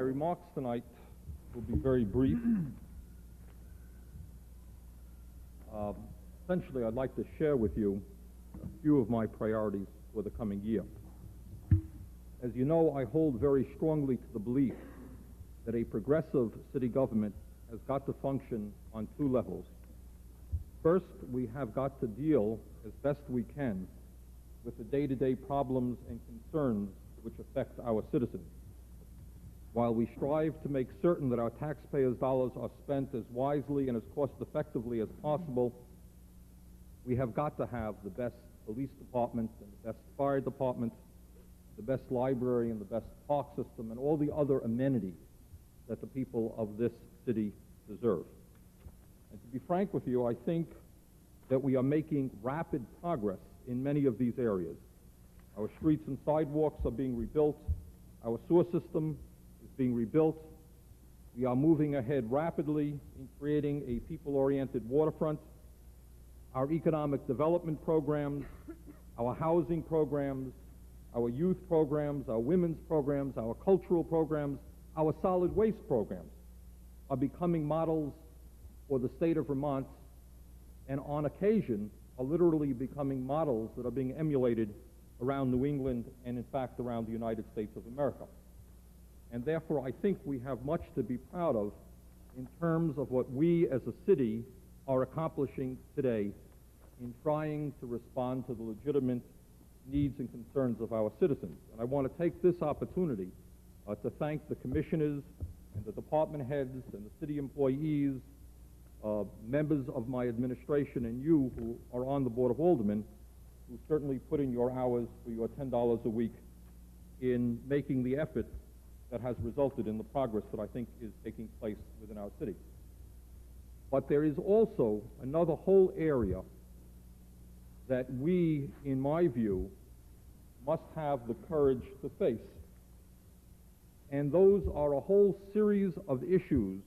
remarks tonight will be very brief. Essentially, I'd like to share with you a few of my priorities for the coming year. As you know, I hold very strongly to the belief that a progressive city government has got to function on two levels. First, we have got to deal as best we can with the day-to-day problems and concerns which affect our citizens. While we strive to make certain that our taxpayers' dollars are spent as wisely and as cost-effectively as possible, we have got to have the best police department and the best fire department, the best library and the best park system, and all the other amenities that the people of this city deserve. And to be frank with you, I think that we are making rapid progress in many of these areas. Our streets and sidewalks are being rebuilt. Our sewer system is being rebuilt. We are moving ahead rapidly in creating a people-oriented waterfront. Our economic development programs, our housing programs, our youth programs, our women's programs, our cultural programs, our solid waste programs are becoming models for the state of Vermont, and on occasion are literally becoming models that are being emulated around New England and in fact around the United States of America. And therefore I think we have much to be proud of in terms of what we as a city are accomplishing today in trying to respond to the legitimate needs and concerns of our citizens. And I want to take this opportunity to thank the commissioners and the department heads and the city employees, members of my administration, and you who are on the Board of Aldermen, who certainly put in your hours for your $10 a week in making the effort that has resulted in the progress that I think is taking place within our city. But there is also another whole area that we, in my view, must have the courage to face. And those are a whole series of issues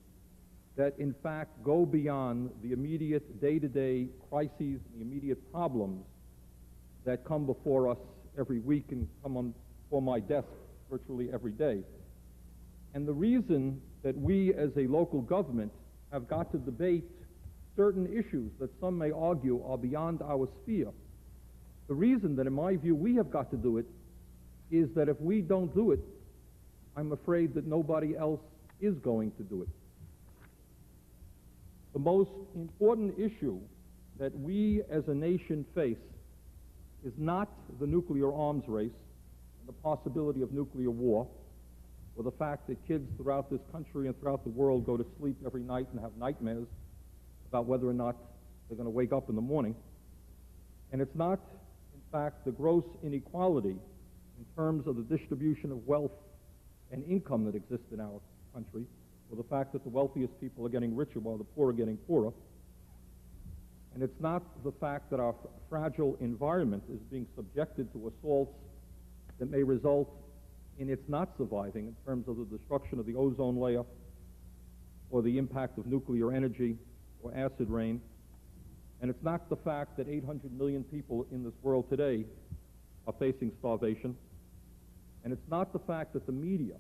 that in fact go beyond the immediate day-to-day crises, the immediate problems that come before us every week and come on for my desk virtually every day. And the reason that we as a local government have got to debate certain issues that some may argue are beyond our sphere, the reason that in my view we have got to do it is that if we don't do it, I'm afraid that nobody else is going to do it. The most important issue that we as a nation face is not the nuclear arms race and the possibility of nuclear war, or the fact that kids throughout this country and throughout the world go to sleep every night and have nightmares about whether or not they're going to wake up in the morning. And it's not, in fact, the gross inequality in terms of the distribution of wealth and income that exists in our country, or the fact that the wealthiest people are getting richer while the poor are getting poorer. And it's not the fact that our fragile environment is being subjected to assaults that may result in its not surviving in terms of the destruction of the ozone layer or the impact of nuclear energy or acid rain. And it's not the fact that 800 million people in this world today are facing starvation. And it's not the fact that the media,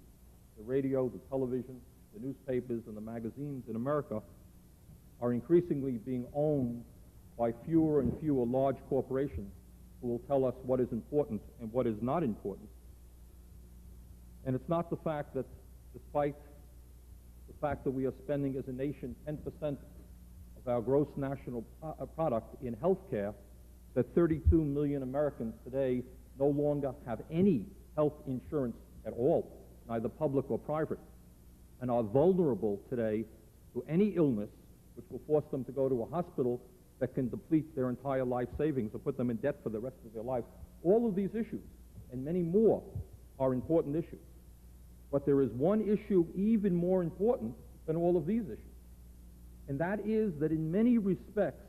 the radio, the television, the newspapers, and the magazines in America are increasingly being owned by fewer and fewer large corporations who will tell us what is important and what is not important. And it's not the fact that despite the fact that we are spending as a nation 10% of our gross national product in health care, that 32 million Americans today no longer have any health insurance at all, neither public or private, and are vulnerable today to any illness which will force them to go to a hospital that can deplete their entire life savings or put them in debt for the rest of their lives. All of these issues, and many more, are important issues. But there is one issue even more important than all of these issues, and that is that in many respects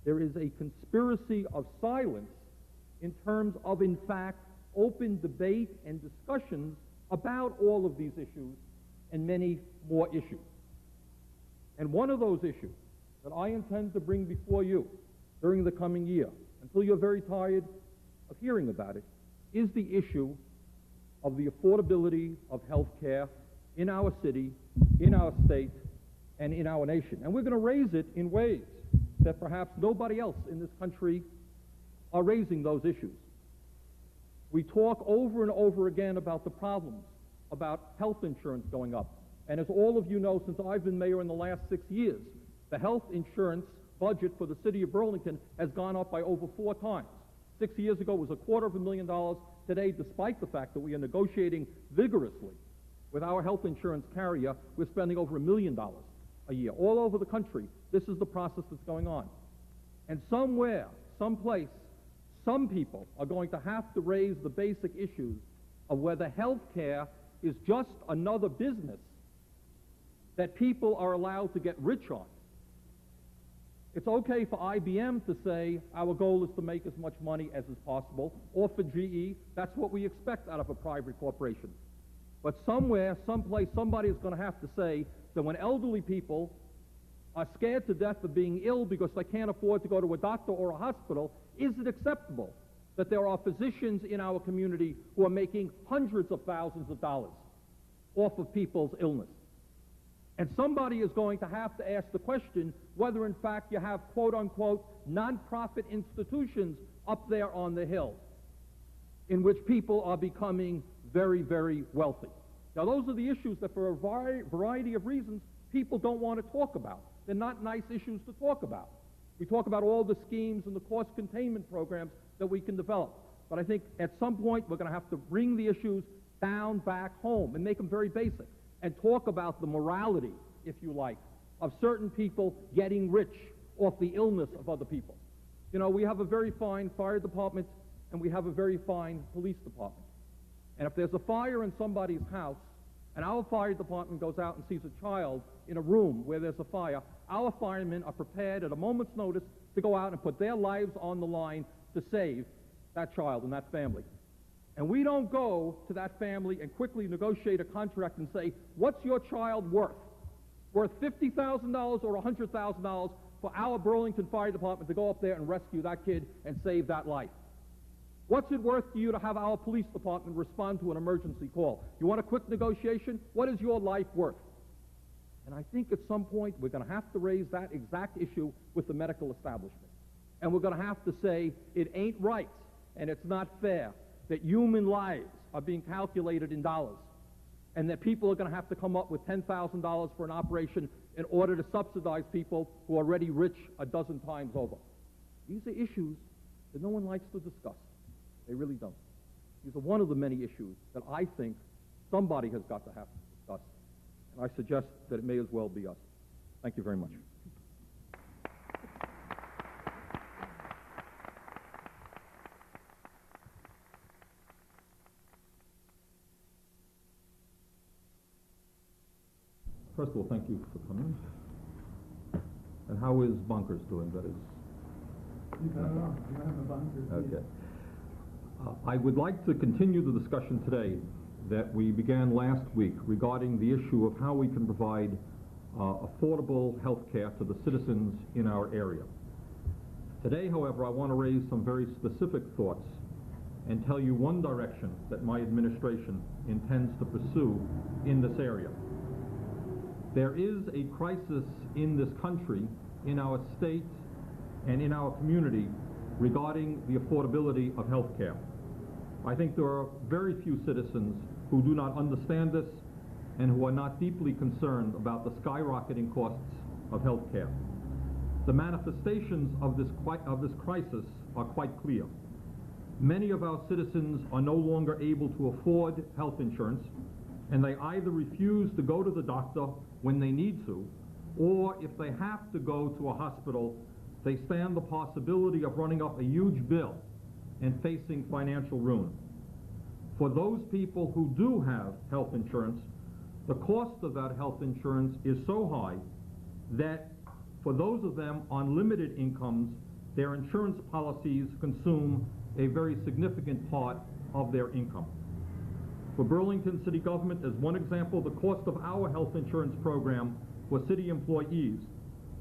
there is a conspiracy of silence in terms of, in fact, open debate and discussions about all of these issues and many more issues. And one of those issues that I intend to bring before you during the coming year, until you're very tired of hearing about it, is the issue of the affordability of health care in our city, in our state, and in our nation. And we're going to raise it in ways that perhaps nobody else in this country are raising those issues. We talk over and over again about the problems, about health insurance going up. And as all of you know, since I've been mayor in the last 6 years, the health insurance budget for the city of Burlington has gone up by over 4 times. 6 years ago it was $250,000. Today, despite the fact that we are negotiating vigorously with our health insurance carrier, we're spending over $1 million a year. All over the country, this is the process that's going on. And somewhere, someplace, some people are going to have to raise the basic issues of whether health care is just another business that people are allowed to get rich on. It's okay for IBM to say our goal is to make as much money as is possible, or for GE, that's what we expect out of a private corporation. But somewhere, someplace, somebody is going to have to say that when elderly people are scared to death of being ill because they can't afford to go to a doctor or a hospital, is it acceptable that there are physicians in our community who are making hundreds of thousands of dollars off of people's illness? And somebody is going to have to ask the question whether in fact you have quote-unquote nonprofit institutions up there on the hill in which people are becoming very, very wealthy. Now those are the issues that for a variety of reasons people don't want to talk about. They're not nice issues to talk about. We talk about all the schemes and the cost containment programs that we can develop. But I think at some point we're going to have to bring the issues down back home and make them very basic and talk about the morality, if you like, of certain people getting rich off the illness of other people. You know, we have a very fine fire department and we have a very fine police department. And if there's a fire in somebody's house and our fire department goes out and sees a child in a room where there's a fire, our firemen are prepared at a moment's notice to go out and put their lives on the line to save that child and that family. And we don't go to that family and quickly negotiate a contract and say, what's your child worth? Worth $50,000 or $100,000 for our Burlington Fire Department to go up there and rescue that kid and save that life? What's it worth to you to have our police department respond to an emergency call? You want a quick negotiation? What is your life worth? And I think at some point we're going to have to raise that exact issue with the medical establishment. And we're going to have to say it ain't right and it's not fair that human lives are being calculated in dollars and that people are going to have to come up with $10,000 for an operation in order to subsidize people who are already rich a dozen times over. These are issues that no one likes to discuss. They really don't. These are one of the many issues that I think somebody has got to have to discuss. And I suggest that it may as well be us. Thank you very much. First of all, thank you for coming. And how is Bonkers doing? That is... You got a Bonkers. Okay. I would like to continue the discussion today that we began last week regarding the issue of how we can provide affordable health care to the citizens in our area. Today, however, I want to raise some very specific thoughts and tell you one direction that my administration intends to pursue in this area. There is a crisis in this country, in our state, and in our community regarding the affordability of health care. I think there are very few citizens who do not understand this and who are not deeply concerned about the skyrocketing costs of health care. The manifestations of this crisis are quite clear. Many of our citizens are no longer able to afford health insurance, and they either refuse to go to the doctor when they need to, or if they have to go to a hospital, they stand the possibility of running up a huge bill and facing financial ruin. For those people who do have health insurance, the cost of that health insurance is so high that for those of them on limited incomes, their insurance policies consume a very significant part of their income. For Burlington City Government, as one example, the cost of our health insurance program for city employees,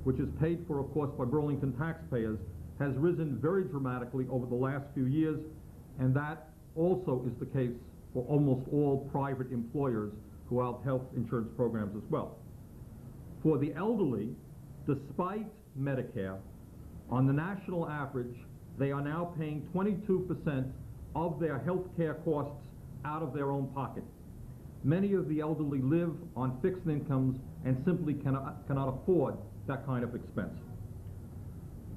which is paid for, of course, by Burlington taxpayers, has risen very dramatically over the last few years, and that also is the case for almost all private employers throughout health insurance programs as well. For the elderly, despite Medicare, on the national average, they are now paying 22% of their health care costs out of their own pocket. Many of the elderly live on fixed incomes and simply cannot afford that kind of expense.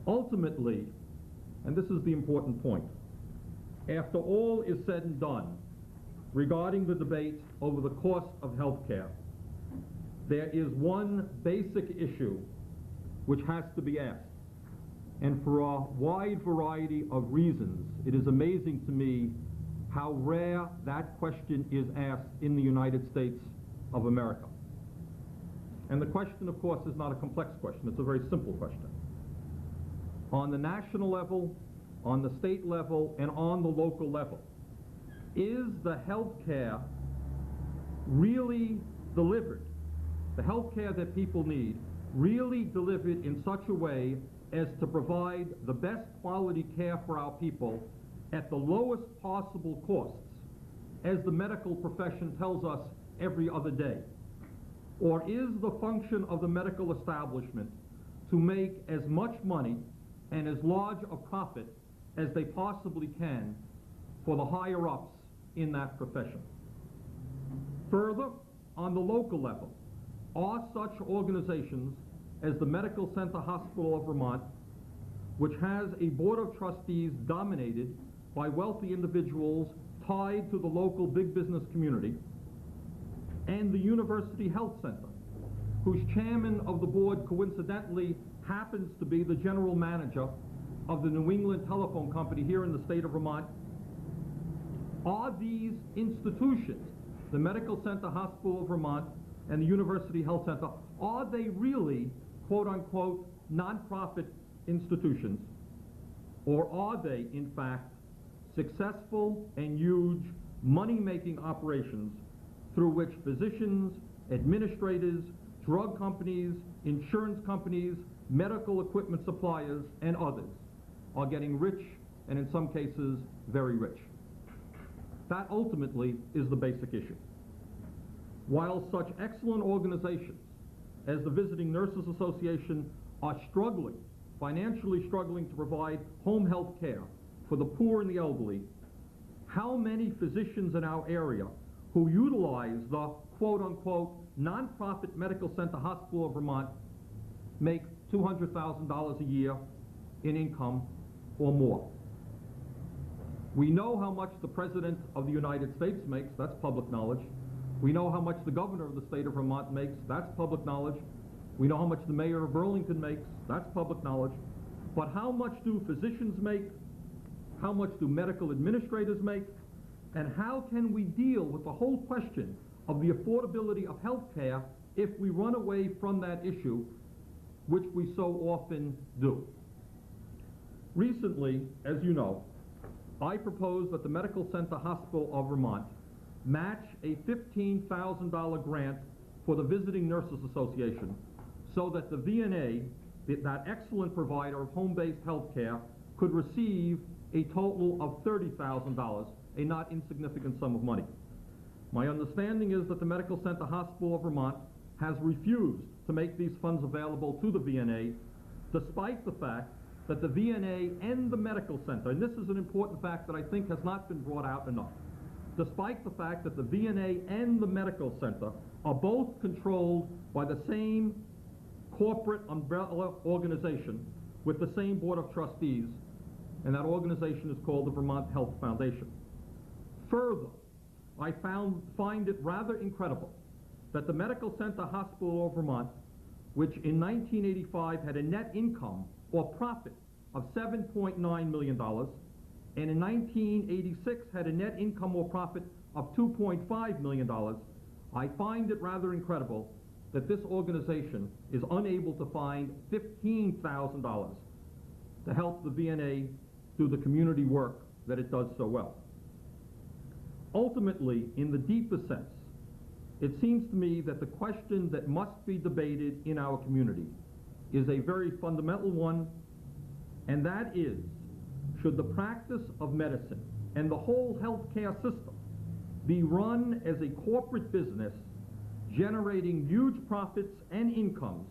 Ultimately, and this is the important point, after all is said and done regarding the debate over the cost of health care, there is one basic issue which has to be asked. And for a wide variety of reasons, it is amazing to me how rare that question is asked in the United States of America. And the question, of course, is not a complex question. It's a very simple question. On the national level, on the state level, and on the local level, is the health care really delivered, the health care that people need, really delivered in such a way as to provide the best quality care for our people at the lowest possible costs, as the medical profession tells us every other day? Or is the function of the medical establishment to make as much money and as large a profit as they possibly can for the higher-ups in that profession? Further, on the local level, are such organizations as the Medical Center Hospital of Vermont, which has a board of trustees dominated by wealthy individuals tied to the local big business community, and the University Health Center, whose chairman of the board coincidentally happens to be the general manager of the New England Telephone Company here in the state of Vermont, are these institutions, the Medical Center Hospital of Vermont and the University Health Center, are they really, quote-unquote, nonprofit institutions, or are they, in fact, successful and huge money-making operations through which physicians, administrators, drug companies, insurance companies, medical equipment suppliers, and others are getting rich, and in some cases, very rich? That ultimately is the basic issue. While such excellent organizations as the Visiting Nurses Association are struggling, financially struggling to provide home health care for the poor and the elderly, how many physicians in our area who utilize the quote-unquote nonprofit Medical Center Hospital of Vermont make $200,000 a year in income or more? We know how much the President of the United States makes, that's public knowledge. We know how much the Governor of the state of Vermont makes, that's public knowledge. We know how much the Mayor of Burlington makes, that's public knowledge. But how much do physicians make? How much do medical administrators make? And how can we deal with the whole question of the affordability of health care if we run away from that issue, which we so often do? Recently, as you know, I proposed that the Medical Center Hospital of Vermont match a $15,000 grant for the Visiting Nurses Association so that the VNA, that excellent provider of home-based health care, could receive a total of $30,000, a not insignificant sum of money. My understanding is that the Medical Center Hospital of Vermont has refused to make these funds available to the VNA, despite the fact that the VNA and the medical center, and this is an important fact that I think has not been brought out enough, despite the fact that the VNA and the medical center are both controlled by the same corporate umbrella organization with the same board of trustees, and that organization is called the Vermont Health Foundation. Further, I find it rather incredible that the Medical Center Hospital of Vermont, which in 1985 had a net income or profit of $7.9 million, and in 1986 had a net income or profit of $2.5 million, I find it rather incredible that this organization is unable to find $15,000 to help the VNA do the community work that it does so well. Ultimately, in the deepest sense, it seems to me that the question that must be debated in our community is a very fundamental one, and that is, should the practice of medicine and the whole healthcare system be run as a corporate business generating huge profits and incomes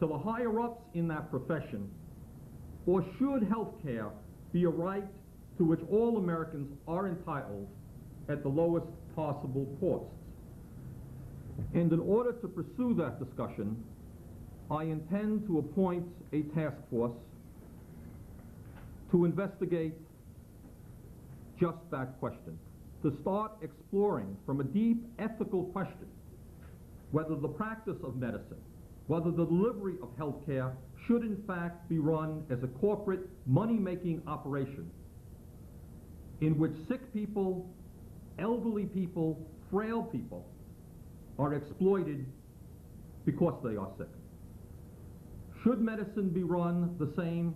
to the higher-ups in that profession? Or should health care be a right to which all Americans are entitled at the lowest possible costs? And in order to pursue that discussion, I intend to appoint a task force to investigate just that question, to start exploring from a deep ethical question whether the practice of medicine, whether the delivery of health care should in fact be run as a corporate money-making operation in which sick people, elderly people, frail people are exploited because they are sick. Should medicine be run the same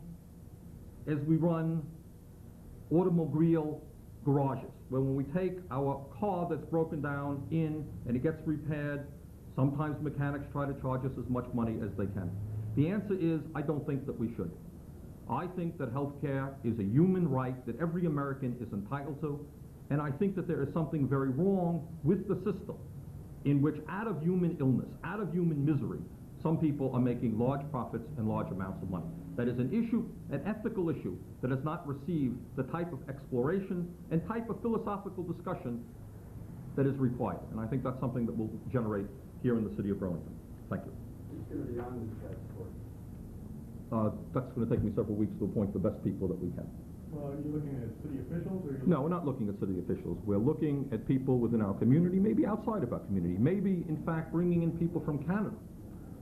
as we run automobile garages, where when we take our car that's broken down in and it gets repaired, sometimes mechanics try to charge us as much money as they can? The answer is, I don't think that we should. I think that health care is a human right that every American is entitled to, and I think that there is something very wrong with the system in which, out of human illness, out of human misery, some people are making large profits and large amounts of money. That is an issue, an ethical issue, that has not received the type of exploration and type of philosophical discussion that is required. And I think that's something that will generate here in the city of Burlington. Thank you. Who's going to be on this task force? That's going to take me several weeks to appoint the best people that we can. Well, are you looking at city officials, or No, we're not looking at city officials. We're looking at people within our community, maybe outside of our community, maybe, in fact, bringing in people from Canada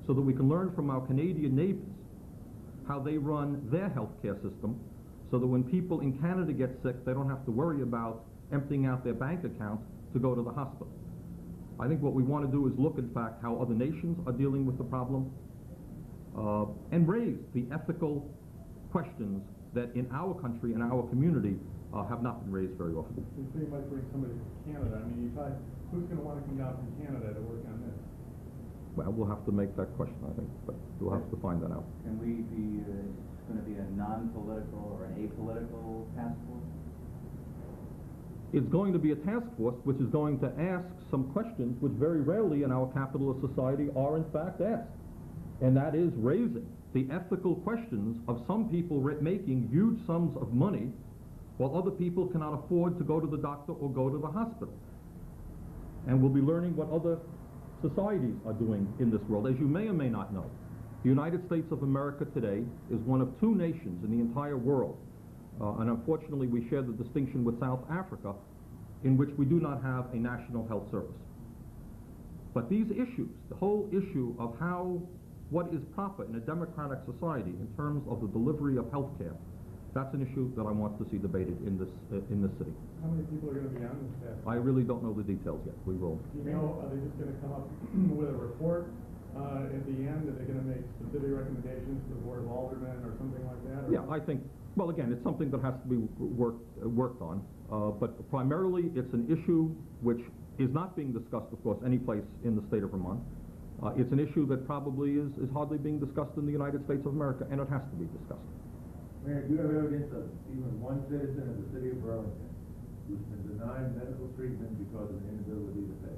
so that we can learn from our Canadian neighbors how they run their healthcare system, so that when people in Canada get sick, they don't have to worry about emptying out their bank account to go to the hospital. I think what we want to do is look, in fact, how other nations are dealing with the problem and raise the ethical questions that in our country and our community have not been raised very often. You say you might bring somebody from Canada. I mean, who's going to want to come down from Canada to work on this? Well, we'll have to make that question, I think, but we'll have to find that out. Can we be, going to be a non-political or an apolitical task force? It's going to be a task force which is going to ask some questions which very rarely in our capitalist society are in fact asked. And that is raising the ethical questions of some people making huge sums of money while other people cannot afford to go to the doctor or go to the hospital. And we'll be learning what other societies are doing in this world. As you may or may not know, the United States of America today is one of two nations in the entire world, and unfortunately we share the distinction with South Africa, in which we do not have a national health service. But these issues, the whole issue of what is proper in a democratic society in terms of the delivery of health care, that's an issue that I want to see debated in this city. How many people are going to be on this task? I really don't know the details yet. We will. Do you know, are they just going to come up with a report at the end? Are they going to make specific recommendations to the Board of Aldermen or something like that? Or? Yeah, I think, well, again, it's something that has to be worked on, but primarily it's an issue which is not being discussed, of course, any place in the state of Vermont. It's an issue that probably is hardly being discussed in the United States of America, and it has to be discussed. Mayor, do you have evidence of even one citizen of the city of Burlington who's been denied medical treatment because of an inability to pay?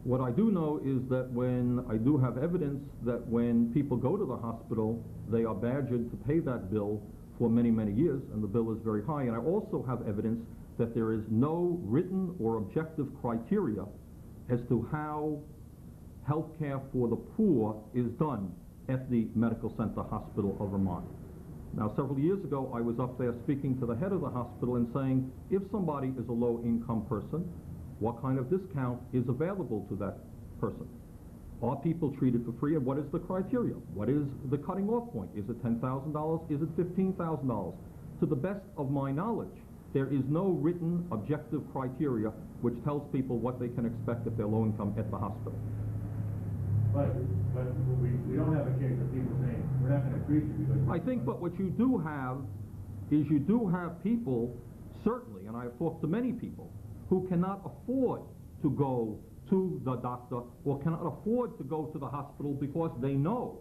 What I do know is that I do have evidence that when people go to the hospital, they are badgered to pay that bill for many, many years, and the bill is very high. And I also have evidence that there is no written or objective criteria as to how health care for the poor is done at the Medical Center Hospital of Vermont. Now, several years ago, I was up there speaking to the head of the hospital and saying, if somebody is a low-income person, what kind of discount is available to that person? Are people treated for free, and what is the criteria? What is the cutting-off point? Is it $10,000? Is it $15,000? To the best of my knowledge, there is no written objective criteria which tells people what they can expect if they're low-income at the hospital. But we don't have a case of people saying, we're not going to treat you because... I think, but what you do have is you do have people, certainly, and I've talked to many people, who cannot afford to go to the doctor or cannot afford to go to the hospital because they know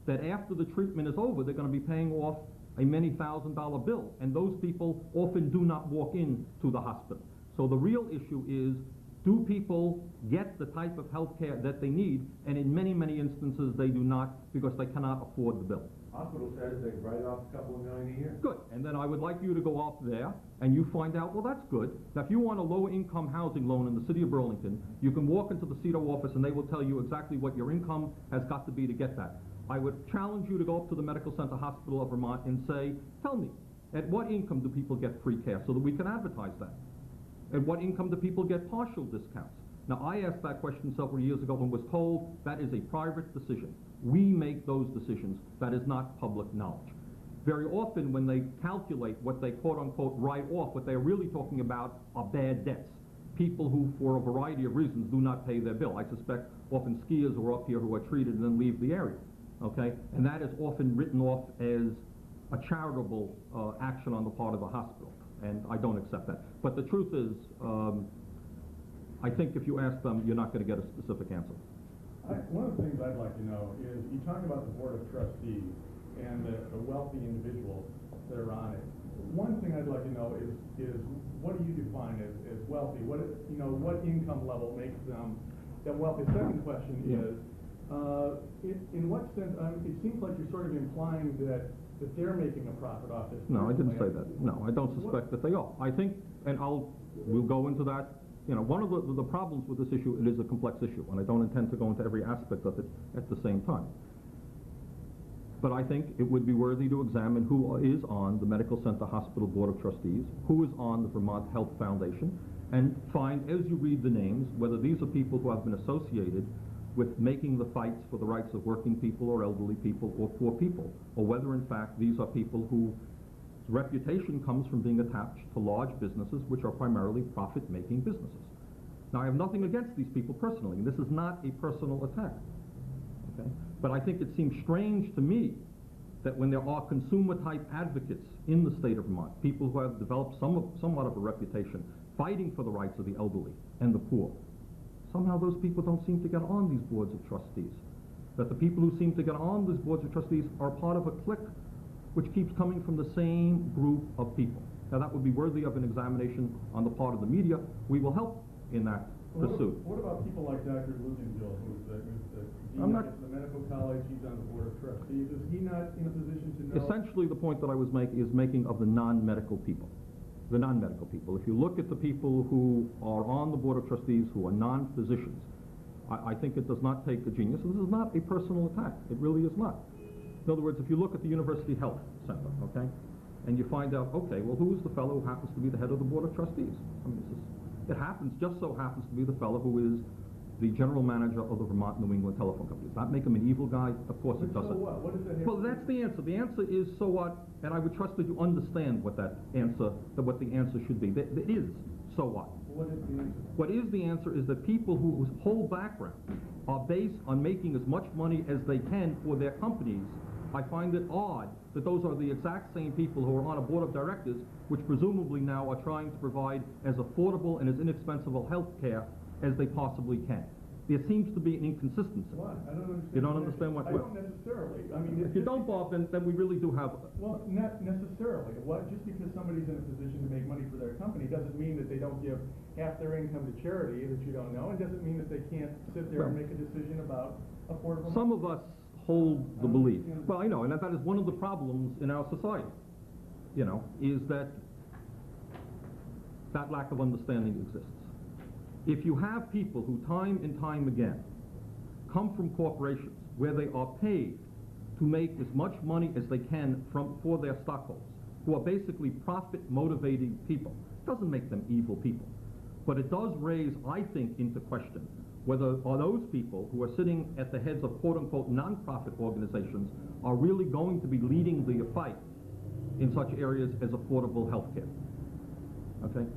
that after the treatment is over, they're going to be paying off a many $1,000 bill, and those people often do not walk in to the hospital. So the real issue is Do people get the type of health care that they need? And in many, many instances, they do not, because they cannot afford the bill. Hospital says they write off a couple of million a year. Good, and then I would like you to go up there and you find out, well, that's good. Now, if you want a low-income housing loan in the city of Burlington, you can walk into the CEDO office and they will tell you exactly what your income has got to be to get that. I would challenge you to go up to the Medical Center Hospital of Vermont and say, tell me, at what income do people get free care so that we can advertise that? At what income do people get partial discounts? Now, I asked that question several years ago and was told that is a private decision. We make those decisions. That is not public knowledge. Very often when they calculate what they quote-unquote write off, what they're really talking about are bad debts. People who, for a variety of reasons, do not pay their bill. I suspect often skiers who are up here who are treated and then leave the area, okay? And that is often written off as a charitable action on the part of the hospital, and I don't accept that. But the truth is, I think if you ask them, you're not going to get a specific answer. One of the things I'd like to know is, you talk about the Board of Trustees and the wealthy individuals that are on it. One thing I'd like to know is what do you define as wealthy? What income level makes them wealthy? Second question is, in what sense, it seems like you're sort of implying that they're making a profit off this. No, I didn't say that. No, I don't suspect that they are. I think, and we'll go into that. You know, one of the problems with this issue, it is a complex issue, and I don't intend to go into every aspect of it at the same time. But I think it would be worthy to examine who is on the Medical Center Hospital Board of Trustees, who is on the Vermont Health Foundation, and find, as you read the names, whether these are people who have been associated with making the fights for the rights of working people or elderly people or poor people, or whether in fact these are people whose reputation comes from being attached to large businesses which are primarily profit-making businesses. Now, I have nothing against these people personally, and this is not a personal attack, okay? But I think it seems strange to me that when there are consumer-type advocates in the state of Vermont, people who have developed somewhat of a reputation fighting for the rights of the elderly and the poor, somehow those people don't seem to get on these boards of trustees. That the people who seem to get on these boards of trustees are part of a clique which keeps coming from the same group of people. Now, that would be worthy of an examination on the part of the media. We will help in that pursuit. What about people like Dr. Luganville, who's the dean of the medical college? He's on the Board of Trustees. Is he not in a position to know? Essentially, the point that I was making of the non-medical people. The non-medical people. If you look at the people who are on the Board of Trustees who are non-physicians, I think it does not take a genius. This is not a personal attack. It really is not. In other words, if you look at the University Health Center, okay, and you find out, okay, well, who is the fellow who happens to be the head of the Board of Trustees? I mean, it just so happens to be the fellow who is the general manager of the Vermont New England Telephone Company. Does that make him an evil guy? Of course it doesn't. So what? What does that have Well, that's the answer. The answer is so what, and I would trust that you understand what what the answer should be. It is so what. What is the answer? What is the answer is that people whose whole background are based on making as much money as they can for their companies, I find it odd that those are the exact same people who are on a board of directors which presumably now are trying to provide as affordable and as inexpensive health care as they possibly can. There seems to be an inconsistency. What? I don't understand. You don't understand what? I don't necessarily. I mean, if you don't, Bob, then we really do have... Well, not necessarily. Just because somebody's in a position to make money for their company doesn't mean that they don't give half their income to charity that you don't know, and doesn't mean that they can't sit there and make a decision about affordable... Some of us hold the belief. Well, I know, and that is one of the problems in our society, you know, is that lack of understanding exists. If you have people who time and time again come from corporations where they are paid to make as much money as they can for their stockholders, who are basically profit-motivating people, it doesn't make them evil people. But it does raise, I think, into question whether those people who are sitting at the heads of quote-unquote non-profit organizations are really going to be leading the fight in such areas as affordable health care. Okay?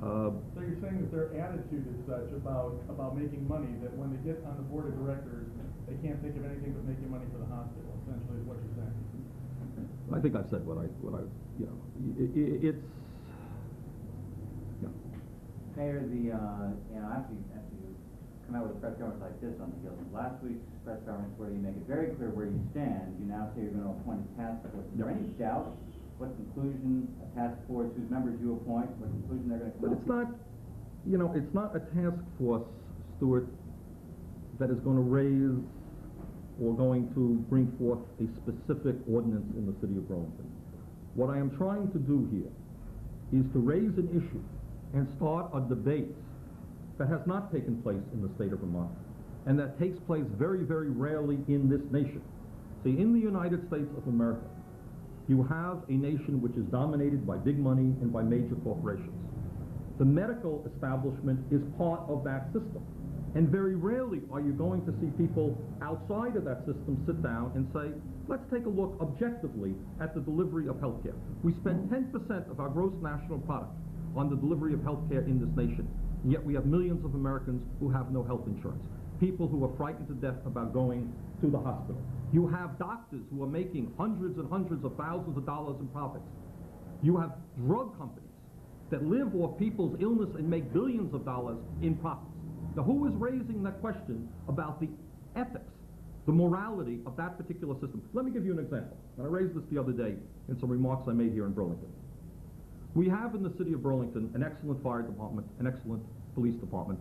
So you're saying that their attitude is such about making money that when they get on the board of directors, they can't think of anything but making money for the hospital, essentially is what you're saying. I think I've said what I you know, it's... Yeah. Mayor, you know, after you come out with a press conference like this on the heels of last week's press conference where you make it very clear where you stand, you now say you're going to appoint a task force. Is there any doubt what conclusion a task force, whose members you appoint, what conclusion they're going to come But it's not, You know, it's not a task force, Stuart, that is going to raise or going to bring forth a specific ordinance in the city of Burlington. What I am trying to do here is to raise an issue and start a debate that has not taken place in the state of Vermont, and that takes place very, very rarely in this nation. See, in the United States of America, you have a nation which is dominated by big money and by major corporations. The medical establishment is part of that system. And very rarely are you going to see people outside of that system sit down and say, let's take a look objectively at the delivery of health care. We spend 10% of our gross national product on the delivery of health care in this nation, and yet we have millions of Americans who have no health insurance, people who are frightened to death about going to the hospital. You have doctors who are making hundreds and hundreds of thousands of dollars in profits. You have drug companies that live off people's illness and make billions of dollars in profits. Now, who is raising that question about the ethics, the morality of that particular system? Let me give you an example. And I raised this the other day in some remarks I made here in Burlington. We have in the city of Burlington an excellent fire department, an excellent police department,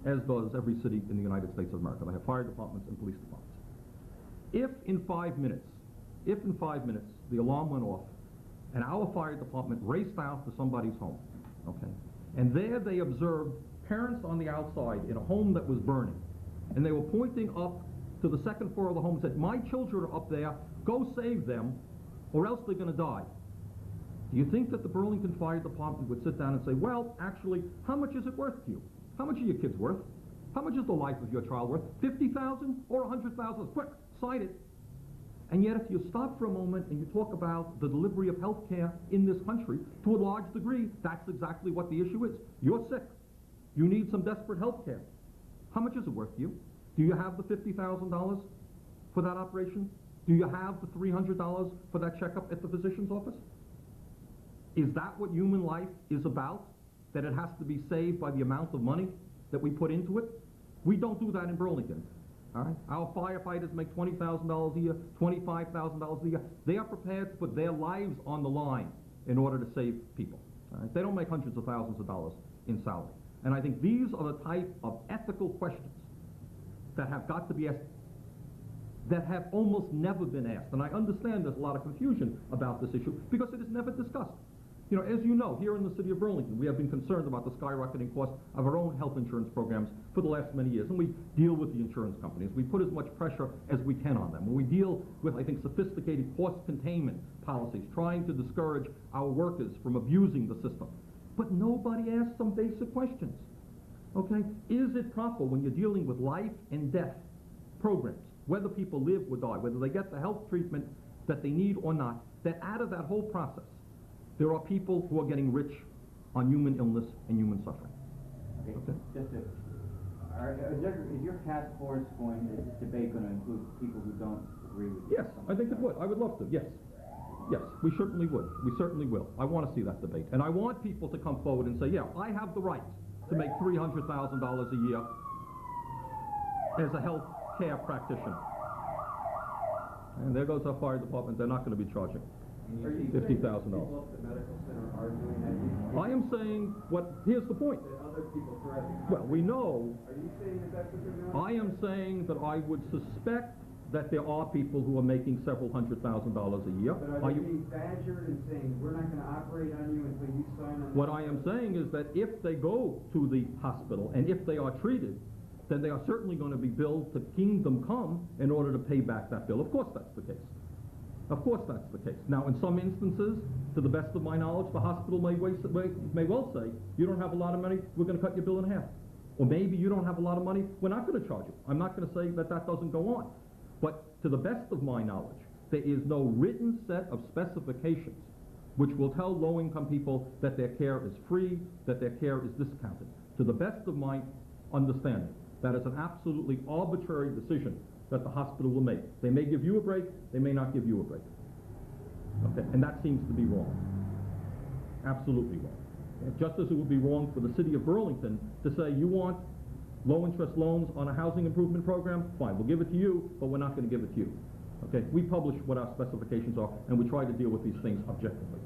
as does every city in the United States of America. They have fire departments and police departments. If in 5 minutes the alarm went off and our fire department raced out to somebody's home, okay, and there they observed parents on the outside in a home that was burning, and they were pointing up to the second floor of the home and said, my children are up there, go save them, or else they're going to die. Do you think that the Burlington Fire Department would sit down and say, well, actually, how much is it worth to you? How much are your kids worth? How much is the life of your child worth? $50,000 or $100,000? Quick, sign it. And yet if you stop for a moment and you talk about the delivery of health care in this country, to a large degree, that's exactly what the issue is. You're sick. You need some desperate health care. How much is it worth to you? Do you have the $50,000 for that operation? Do you have the $300 for that checkup at the physician's office? Is that what human life is about? That it has to be saved by the amount of money that we put into it? We don't do that in Burlington. All right? Our firefighters make $20,000 a year, $25,000 a year. They are prepared to put their lives on the line in order to save people. All right? They don't make hundreds of thousands of dollars in salary. And I think these are the type of ethical questions that have got to be asked, that have almost never been asked. And I understand there's a lot of confusion about this issue because it is never discussed. You know, as you know, here in the city of Burlington, we have been concerned about the skyrocketing cost of our own health insurance programs for the last many years, and we deal with the insurance companies. We put as much pressure as we can on them. We deal with, I think, sophisticated cost containment policies, trying to discourage our workers from abusing the system. But nobody asks some basic questions. Okay? Is it proper when you're dealing with life and death programs, whether people live or die, whether they get the health treatment that they need or not, that out of that whole process, there are people who are getting rich on human illness and human suffering. Okay. Is your task force going, is this debate going to include people who don't agree with you? Yes, I think it would. I would love to, yes. Yes, we certainly would. We certainly will. I want to see that debate. And I want people to come forward and say, yeah, I have the right to make $300,000 a year as a health care practitioner. And there goes our fire department. They're not going to be charging $50,000. People at the medical center are doing that? I am saying here's the point. That other people threaten. Well, we know. Are you saying that that's what they're doing? I am saying that I would suspect that there are people who are making several $100,000 a year. But are they being badgered and saying, we're not going to operate on you until you sign on? What I am saying is that if they go to the hospital and if they are treated, then they are certainly going to be billed to Kingdom Come in order to pay back that bill. Of course that's the case. Of course that's the case. Now, in some instances, to the best of my knowledge, the hospital may well say, you don't have a lot of money, we're going to cut your bill in half. Or maybe you don't have a lot of money, we're not going to charge you. I'm not going to say that that doesn't go on. But to the best of my knowledge, there is no written set of specifications which will tell low-income people that their care is free, that their care is discounted. To the best of my understanding, that is an absolutely arbitrary decision that the hospital will make. They may give you a break, they may not give you a break. Okay, and that seems to be wrong. Absolutely wrong. Just as it would be wrong for the city of Burlington to say, you want low-interest loans on a housing improvement program? Fine, we'll give it to you, but we're not going to give it to you. Okay, we publish what our specifications are, and we try to deal with these things objectively.